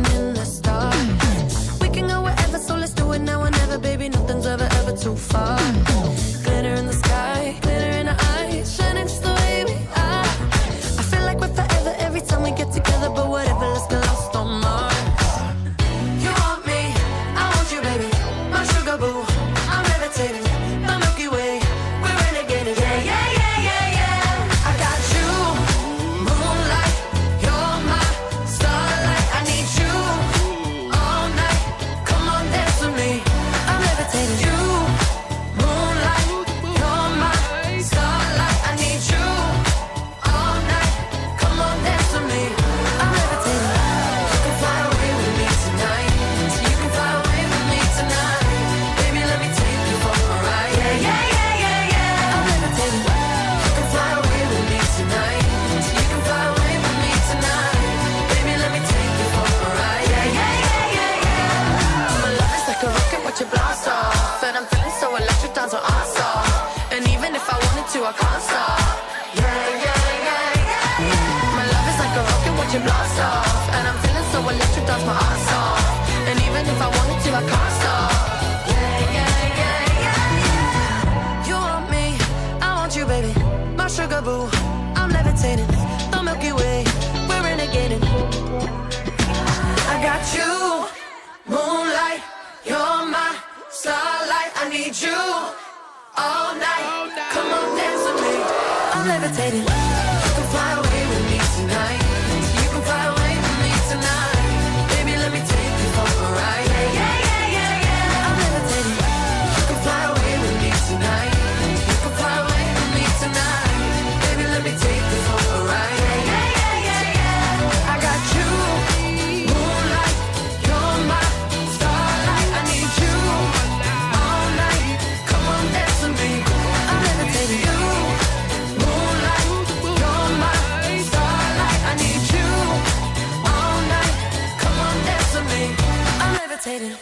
living in the stars. We can go wherever, so let's do it now or never, baby. Nothing's ever too far. Glitter in the sky, glitter in our eyes, shining just the way we are. I feel like we're forever every time we get together, but whatever, let's get lost on Mars. You want me, I want you, baby. My sugar boo, I'm levitating. The Milky Way, we're renegading. Yeah, yeah, yeah, yeah, yeah. I got you, moonlight. You're my starlight. I need you all night. Come on, dance with me. I'm levitating. You, moonlight. You're my starlight. I need you all night. Come on, dance with me. I'm levitating. You can fly away with me tonight. So you can fly away with me tonight. Baby, let me take you for a ride. Yeah, yeah, yeah, yeah, yeah. I'm levitating. You can fly away with me tonight. So you can fly away with me tonight. Baby, let me take you for a ride. Yeah, yeah, yeah, yeah, yeah. My love is like a rocket, watch it blast off. And I'm feeling so electric, dance on our off. And even if I wanted to, I can't stop. Yeah, yeah, yeah, yeah. My love is like a rocket, watch it blast off. And I'm feeling so electric, dance my ass off. And even if I wanted to, I can't stop. Yeah, yeah, yeah, yeah. You want me, I want you, baby. My sugar boo, I'm levitating. The Milky Way, we're renegading. I got you, moonlight. You're my starlight. I need you all night. Come on, dance with me. I'm levitating. You can fly away with me tonight. You can fly away with me tonight. Baby, let me take you for a ride. Yeah, yeah, yeah, yeah, yeah. I'm levitating. You can fly away with me tonight. You can fly away with me tonight. Baby, let me take you for a ride. Yeah, yeah, yeah, yeah, yeah. I got you, moonlight. You're my starlight. I need you all night. Come on, dance with me. I'm levitating. You, moonlight. You're my starlight. I need you all night. Come on, dance with me. I'm levitating.